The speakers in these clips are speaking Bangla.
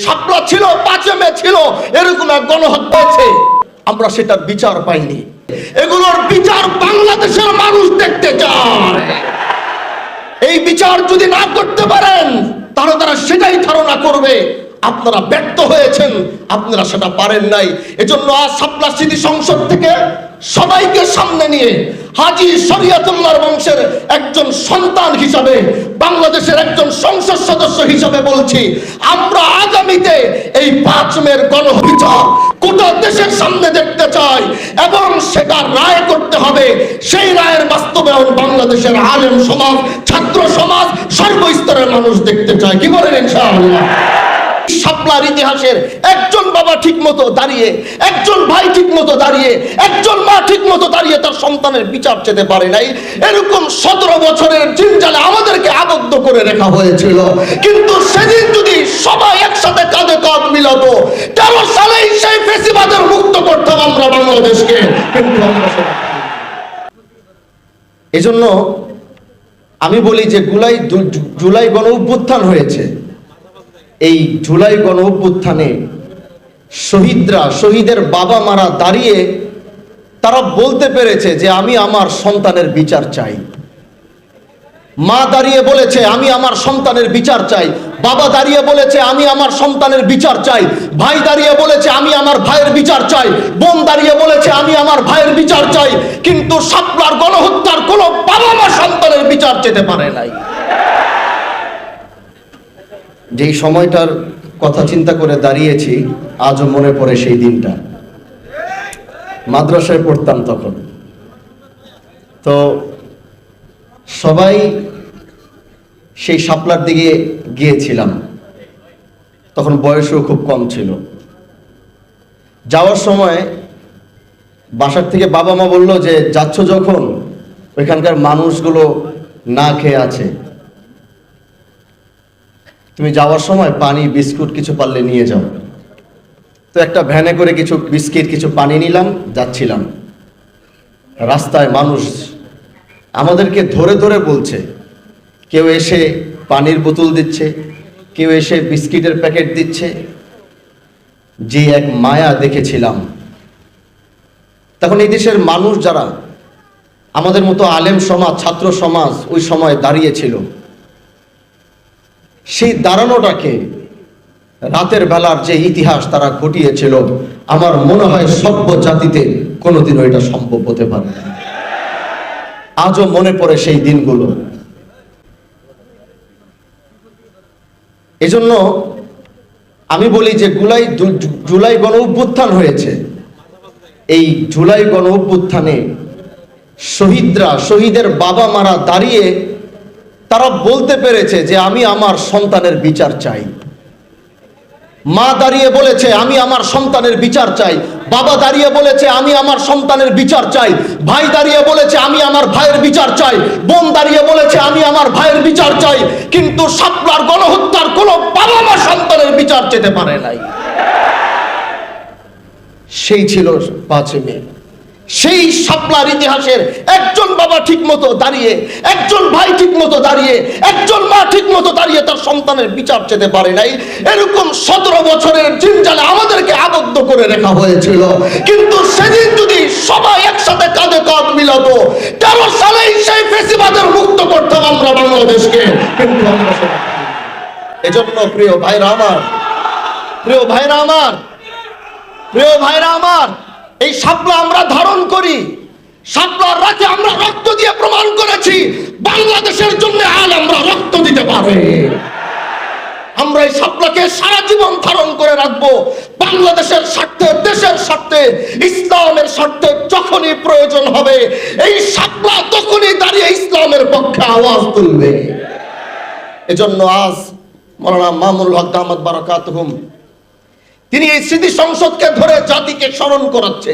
শাপলা ছিল, 5 মে ছিল, এরকম এক গণহত্যা হয়েছে, আমরা সেটার বিচার পাইনি। এগুলোর বিচার বাংলাদেশের মানুষ দেখতে চায়। এই বিচার যদি না করতে পারেন তাহলে তারা সেটাই ধারণা করবে আপনারা ব্যর্থ হয়েছেন, আপনারা সেটা পারেন নাই। এজন্য আজ শাপলা স্মৃতি সংসদ থেকে সবাইকে সামনে নিয়ে হাজী শরীয়তুল্লাহর বংশের একজন সন্তান হিসাবে, বাংলাদেশের একজন সংসদ সদস্য হিসাবে বলছি, আমরা আগামীতে এই 5 মের গণবিচার গোটা দেশের সামনে দেখতে চাই এবং সেটা রায় করতে হবে। সেই রায়ের বাস্তবায়ন বাংলাদেশের আলেম সমাজ, ছাত্র সমাজ, সর্বস্তরের মানুষ দেখতে চায়। কি বলেন ইনশাআল্লাহ? শাপলার ইতিহাসের একজন বাবা ঠিক মতো দাঁড়িয়ে, একজন ভাই ঠিক মতো দাঁড়িয়ে, একজন মা ঠিক মতো দাঁড়িয়ে তার সন্তানের বিচার চেতে পারে নাই। এরকম 17 বছরের জিনজালে আমাদেরকে আবদ্ধ করে রাখা হয়েছিল। কিন্তু সেদিন যদি সবাই একসাথে কাঁধে কাঁধ মিলাতো, 13 সালেই সেই ফেসিবাদের মুক্ত করতাম আমরা বাংলাদেশকে। কিন্তু আমরা সেটা এজন্য আমি বলি যে জুলাই গণ অভ্যুত্থান হয়েছে। এই জুলাই গণ অভ্যুত্থানে শহীদের বাবা মারা দাঁড়িয়ে তারা বলতে পেরেছে যে আমি আমার সন্তানের বিচার চাই। মা দাঁড়িয়ে বলেছে আমি আমার সন্তানের বিচার চাই, বাবা দাঁড়িয়ে বলেছে আমি আমার সন্তানের বিচার চাই, ভাই দাঁড়িয়ে বলেছে আমি আমার ভাইয়ের বিচার চাই, বোন দাঁড়িয়ে বলেছে আমি আমার ভাইয়ের বিচার চাই। কিন্তু শাপলার গণহত্যার কোনো বাবা মা সন্তানের বিচার চেতে পারে নাই। যেই সময়টার কথা চিন্তা করে দাঁড়িয়েছি, আজও মনে পড়ে সেই দিনটা। মাদ্রাসায় পড়তাম তখন, তো সবাই সেই শাপলার দিকে গিয়েছিলাম। তখন বয়সও খুব কম ছিল। যাওয়ার সময় বাসার থেকে বাবা মা বলল যে যাচ্ছ যখন, ওইখানকার মানুষগুলো না খেয়ে আছে, তুমি যাওয়ার সময় পানি বিস্কুট কিছু পারলে নিয়ে যাও। তো একটা ভ্যানে করে কিছু বিস্কিট কিছু পানি নিলাম, যাচ্ছিলাম। রাস্তায় মানুষ আমাদেরকে ধরে ধরে বলছে, কেউ এসে পানির বোতল দিচ্ছে, কেউ এসে বিস্কিটের প্যাকেট দিচ্ছে। যে এক মায়া দেখেছিলাম। তখন এই দেশের মানুষ যারা আমাদের মতো আলেম সমাজ, ছাত্র সমাজ ওই সময় দাঁড়িয়েছিল, সেই দাঁড়ানোটাকে, রাতের বেলার যে ইতিহাস তারা ঘটিয়েছিল, আমার মনে হয় সভ্য জাতিতে কোনোদিনও এটা সম্ভব হতে পারে না। আজও মনে পড়ে সেই দিনগুলো। এজন্য আমি বলি যে জুলাই গণ অভ্যুত্থান হয়েছে। এই জুলাই গণ অভ্যুত্থানে শহীদের বাবা মারা দাঁড়িয়ে তারা বলতে পেরেছে যে আমি আমার সন্তানের বিচার চাই। মা দাঁড়িয়ে বলেছে আমি আমার সন্তানের বিচার চাই, বাবা দাঁড়িয়ে বলেছে আমি আমার সন্তানের বিচার চাই, ভাই দাঁড়িয়ে বলেছে আমি আমার ভাইয়ের বিচার চাই, বোন দাঁড়িয়ে বলেছে আমি আমার ভাইয়ের বিচার চাই। কিন্তু শাপলার গণহত্যার কোনো বাবা মা সন্তানের বিচার চেতে পারে নাই। সেই ছিল 5 মে। সেই শাপলার ইতিহাসের একজন বাবা ঠিক মতো দাঁড়িয়ে, একজন ভাই ঠিক মতো দাঁড়িয়ে, একজন মা ঠিক মতো দাঁড়িয়ে তার সন্তানের বিচার চেতে পারে নাই। এরকম 17 বছরের জিনজালে আমাদেরকে আবদ্ধ করে রাখা হয়েছিল। কিন্তু সেদিন যদি সবাই একসাথে কাঁধে কাঁধ মিলাতো, 13 সালেই সেই ফেসিবাদের মুক্ত করতাম আমরা বাংলাদেশকে। কিন্তু আমরা সেটা এজন্য প্রিয় ভাইরা আমার, প্রিয় ভাইরা আমার, প্রিয় ভাইরা আমার, এই শাপলা আমরা ধারণ করি। শাপলার রাতে আমরা রক্ত দিয়ে প্রমাণ করেছি বাংলাদেশের জন্য আল আমরা রক্ত দিতে পারে। আমরা এই শাপলাকে সারা জীবন ধারণ করে রাখবো বাংলাদেশের স্বার্থে, দেশের স্বার্থে, ইসলামের স্বার্থে। যখনই প্রয়োজন হবে এই শাপলা তখনই দাঁড়িয়ে ইসলামের পক্ষে আওয়াজ তুলবে। এজন্য আজ মাওলানা মামুনুল হক দামাত বারাকাতুহুম তিনি এই স্মৃতি সংসদকে ধরে জাতিকে স্মরণ করাচ্ছে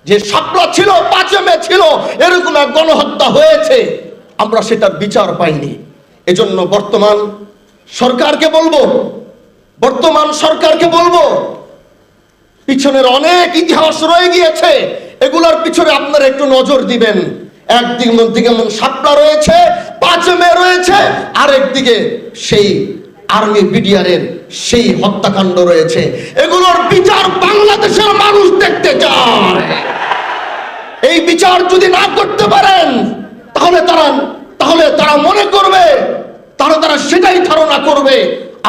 যে শাপলা ছিল, 5 মে ছিল, এরকম এক গণহত্যা হয়েছে, আমরা সেটার বিচার পাইনি। এজন্য বর্তমান সরকারকে বলবো পিছনের অনেক ইতিহাস রয়ে গিয়েছে, এগুলার পিছনে আপনারা একটু নজর দিবেন। একদিকে যেমন শাপলা রয়েছে, 5 মে রয়েছে, আরেকদিকে সেই আর্মি বিডিআরের সেই হত্যাকাণ্ড রয়েছে। এগুলোর বিচার বাংলাদেশের মানুষ দেখতে চায়। এই বিচার যদি না করতে পারেন তাহলে তারা মনে করবে, তারা সেটাই ধারণা করবে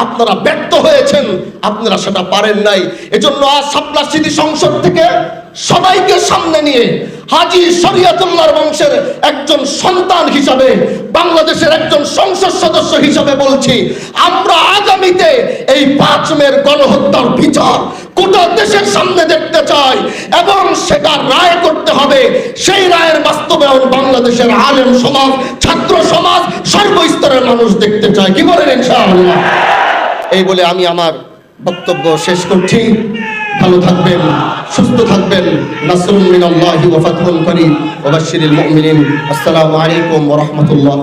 আপনারা ব্যর্থ হয়েছেন, আপনারা সেটা পারেন নাই। এজন্য আজ শাপলা স্মৃতি সংসদ থেকে সবাইকে সামনে নিয়ে হাজী শরিয়তুল্লাহর বংশের একজন সন্তান হিসাবে, বাংলাদেশের একজন সংসদ সদস্য হিসাবে বলছি, আমরা আগামীতে এই 5 মের গণহত্যার বিচার গোটা দেশের সামনে দেখতে চাই এবং সেটা রায় করতে হবে। সেই রায়ের বাস্তবায়ন বাংলাদেশের আলেম সমাজ, ছাত্র সমাজ, সর্বস্তরের মানুষ দেখতে চায়। কি বলেন ইনশাআল্লাহ? এই বলে আমি আমার বক্তব্য শেষ করছি। ভালো থাকবেন, সুস্থ থাকবেন। নাসরুম মিনাল্লাহি ওয়া ফাতহুন করিম ওয়া বাশশিরিল মুমিনিন। আসসালামু আলাইকুম ওয়া রাহমাতুল্লাহ।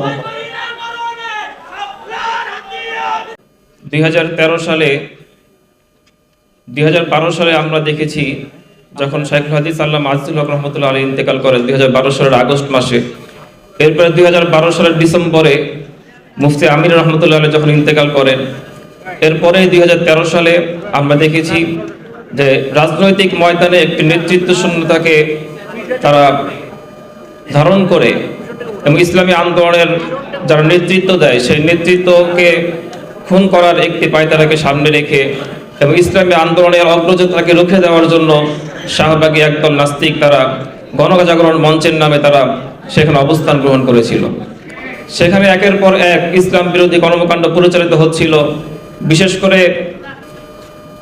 2012 সালে আমরা দেখেছি যখন শাইখুল হাদিস আল্লামা আজিজুল হক রহমতুল্লাহ আলাইহি ইন্তেকাল করেন 2012 সালের আগস্ট মাসে। এরপরে 2012 সালের ডিসেম্বরে মুফতি আমির রহমতুল্লাহ আলাইহি যখন ইন্তেকাল করেন, এরপরে 2013 সালে আমরা দেখেছি যে রাজনৈতিক ময়দানে একটি নেতৃত্ব শূন্যতাকে তারা ধারণ করে এবং ইসলামী আন্দোলনের যারা নেতৃত্ব দেয় সেই নেতৃত্বকে খুন করার একটি পায়তারাকে সামনে রেখে এবং ইসলামী আন্দোলনের অগ্রযাত্রাকে রুখে দেওয়ার জন্য শাহবাগী একদল নাস্তিক তারা গণজাগরণ মঞ্চের নামে তারা সেখানে অবস্থান গ্রহণ করেছিল। সেখানে একের পর এক ইসলাম বিরোধী কর্মকাণ্ড পরিচালিত হচ্ছিল। বিশেষ করে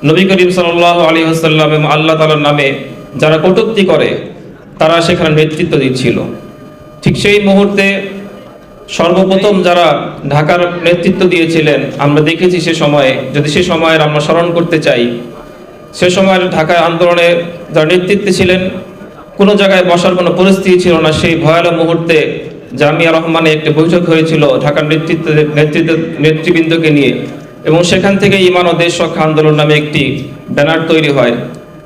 নবী করিম সাল্লাল্লাহু আলাইহি ওয়াসাল্লাম এবং আল্লাহ তাআলার নামে যারা কটূক্তি করে তারা সেখানে নেতৃত্ব দিচ্ছিল। ঠিক সেই মুহূর্তে সর্বপ্রথম যারা ঢাকার নেতৃত্ব দিয়েছিলেন আমরা দেখেছি সে সময়ে, যদি সে সময়ের আমরা স্মরণ করতে চাই, সে সময়ের ঢাকার আন্দোলনে যারা নেতৃত্বে ছিলেন কোনো জায়গায় বসার কোনো পরিস্থিতি ছিল না। সেই ভয়াবহ মুহূর্তে জামিয়া রহমানে একটি বৈঠক হয়েছিল ঢাকার নেতৃবৃন্দকে নিয়ে এবং সেখান থেকে ঈমান ও দেশ রক্ষা আন্দোলন নামে একটি ব্যানার তৈরি হয়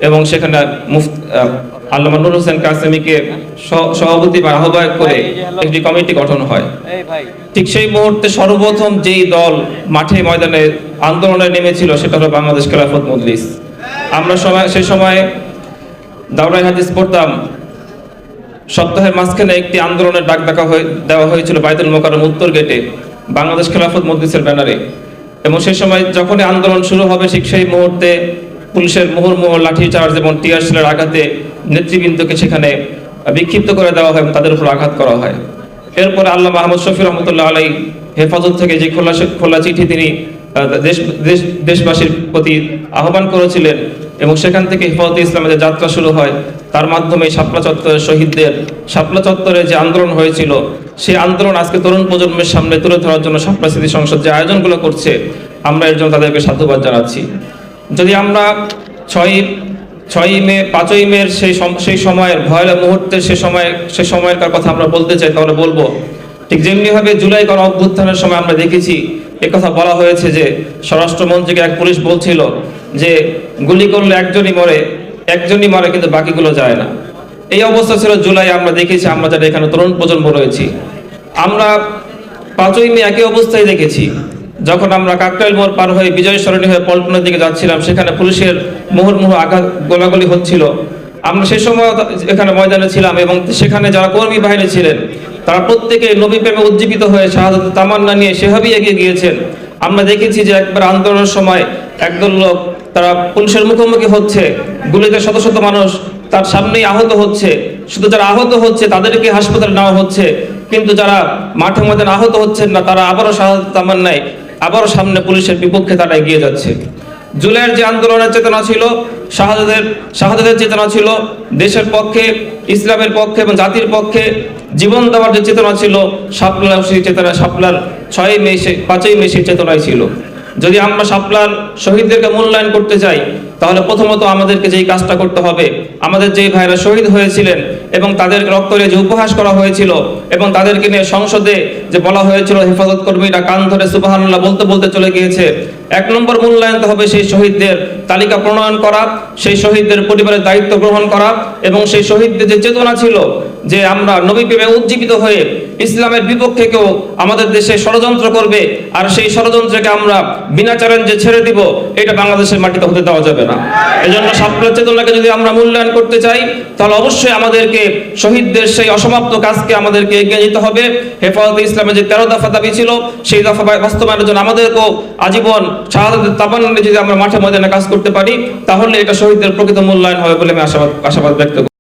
এবং সেখানে আল্লামা নূর হোসেন কাসেমীকে সভাপতি বা আহ্বায়ক করে একটি কমিটি গঠন হয়। ঠিক সেই মুহূর্তে সর্বপ্রথম যেই দল মাঠে ময়দানে আন্দোলনে নেমেছিল সেটা হলো বাংলাদেশ খেলাফত মজলিস। আমরা সেই সময় দাওরায়ে হাদিস পড়তাম। সপ্তাহের মাঝখানে একটি আন্দোলনের ডাক দেওয়া হয়েছিল বাইতুল মোকাররম উত্তর গেটে বাংলাদেশ খেলাফত মজলিসের ব্যানারে এবং সেই সময় যখনই আন্দোলন শুরু হবে ঠিক সেই মুহূর্তে পুলিশের মুহুর্মুহু লাঠিচার্জ এবং টিয়ার শেলের আঘাতে নেতৃবৃন্দকে সেখানে বিক্ষিপ্ত করে দেওয়া হয় এবং তাদের উপর আঘাত করা হয়। এরপরে আল্লামা আহমদ শফি রহমতুল্লাহ আলাইহি হেফাজত থেকে যে খোলা চিঠি তিনি দেশবাসীর প্রতি আহ্বান করেছিলেন এবং সেখান থেকে হেফাজতে ইসলামের যে যাত্রা শুরু হয় তার মাধ্যমে শাপলা চত্বরের শহীদদের, শাপলা চত্বরে যে আন্দোলন হয়েছিল সেই আন্দোলন আজকে তরুণ প্রজন্মের সামনে তুলে ধরার জন্য শাপলা স্মৃতি সংসদ যে আয়োজনগুলো করছে আমরা এর জন্য তাদেরকে সাধুবাদ জানাচ্ছি। যদি আমরা 6ই মে 5ই মের সেই সময়ের ভয়াবহ মুহূর্তের সে সময়কার কথা আমরা বলতে চাই তাহলে বলবো ঠিক যেমনিভাবে জুলাই গণ অভ্যুত্থানের সময় আমরা দেখেছি একথা বলা হয়েছে যে স্বরাষ্ট্রমন্ত্রীকে এক পুলিশ বলছিল যে গুলি করলে একজনই মরে কিন্তু বাকিগুলো যায় না। এই অবস্থা ছিল জুলাই। আমরা দেখেছি আমরা যারা এখানে তরুণ প্রজন্ম রয়েছি আমরা 5ই মে একই অবস্থায় দেখেছি যখন আমরা কাকরাইল মোড় পার হয়ে বিজয় সরণি হয়ে পল্টনের দিকে যাচ্ছিলাম সেখানে পুলিশের মুহুর্মুহু আঘাত গোলাগুলি হচ্ছিল। আমরা সেই সময় এখানে ময়দানে ছিলাম এবং সেখানে যারা কর্মী বাহিনী ছিলেন তারা প্রত্যেকে নবী প্রেমে উজ্জীবিত হয়ে শাহাদাতের তামান্না নিয়ে সেভাবেই এগিয়ে গিয়েছেন। আমরা দেখেছি যে একবার আন্দোলনের সময় একদল লোক তারা পুলিশের মুখোমুখি হচ্ছে, গুলিতে শত শত মানুষ তার সামনেই আহত হচ্ছে। শুধু যারা আহত হচ্ছে তাদেরকে হাসপাতালে নেওয়া হচ্ছে, কিন্তু যারা মাঠে ময়দানে আহত হচ্ছেন না তারা আবারও শাহাদাতের তামান্নায় আবারও সামনে পুলিশের বিপক্ষে তারা এগিয়ে যাচ্ছে। জুলাইয়ের যে আন্দোলনের চেতনা ছিল, শাহাদাতের চেতনা ছিল, দেশের পক্ষে, ইসলামের পক্ষে এবং জাতির পক্ষে জীবন দেওয়ার যে চেতনা ছিল, শাপলার সেই চেতনা শাপলার 5ই মে সেই চেতনাই ছিল। যদি আমরা শাপলার শহীদদেরকে মূল্যায়ন করতে চাই তাহলে প্রথমত আমাদেরকে যেই কাজটা করতে হবে, আমাদের যেই ভাইরা শহীদ হয়েছিলেন এবং তাদের রক্ত দিয়ে যে উপহাস করা হয়েছিল এবং তাদেরকে নিয়ে সংসদে যে বলা হয়েছিল হেফাজত কর্মীরা কান ধরে সুবহানাল্লাহ বলতে বলতে চলে গিয়েছে, 1 নম্বর মূল্যায়ন হবে সেই শহীদদের তালিকা প্রণয়ন করা, সেই শহীদদের পরিবারের দায়িত্ব গ্রহণ করা এবং সেই শহীদদের যে চেতনা ছিল যে আমরা নবী প্রেমে উজ্জীবিত হয়ে ইসলামের বিপক্ষে কেউ আমাদের দেশে ষড়যন্ত্র করবে আর সেই ষড়যন্ত্রকে আমরা বিনা চ্যালেঞ্জে ছেড়ে দিব, এটা বাংলাদেশের মাটিতে হতে দেওয়া যাবে না। এজন্য সাফল্যের চেতনাকে যদি আমরা মূল্যায়ন করতে চাই তাহলে অবশ্যই আমাদেরকে শহীদদের সেই অসমাপ্ত কাজকে আমাদেরকে এগিয়ে যেতে হবে। হেফাজতে ইসলামের যে 13 দফা দাবি ছিল সেই দফা বাস্তবায়নের জন্য আমাদেরকেও আজীবন শাহাদাতের তামান্না নিয়ে যদি আমরা মাঠে ময়দানে কাজ করতে পারি তাহলে এটা শহীদদের প্রকৃত মূল্যায়ন হবে বলে আমি আশাবাদ ব্যক্ত করি।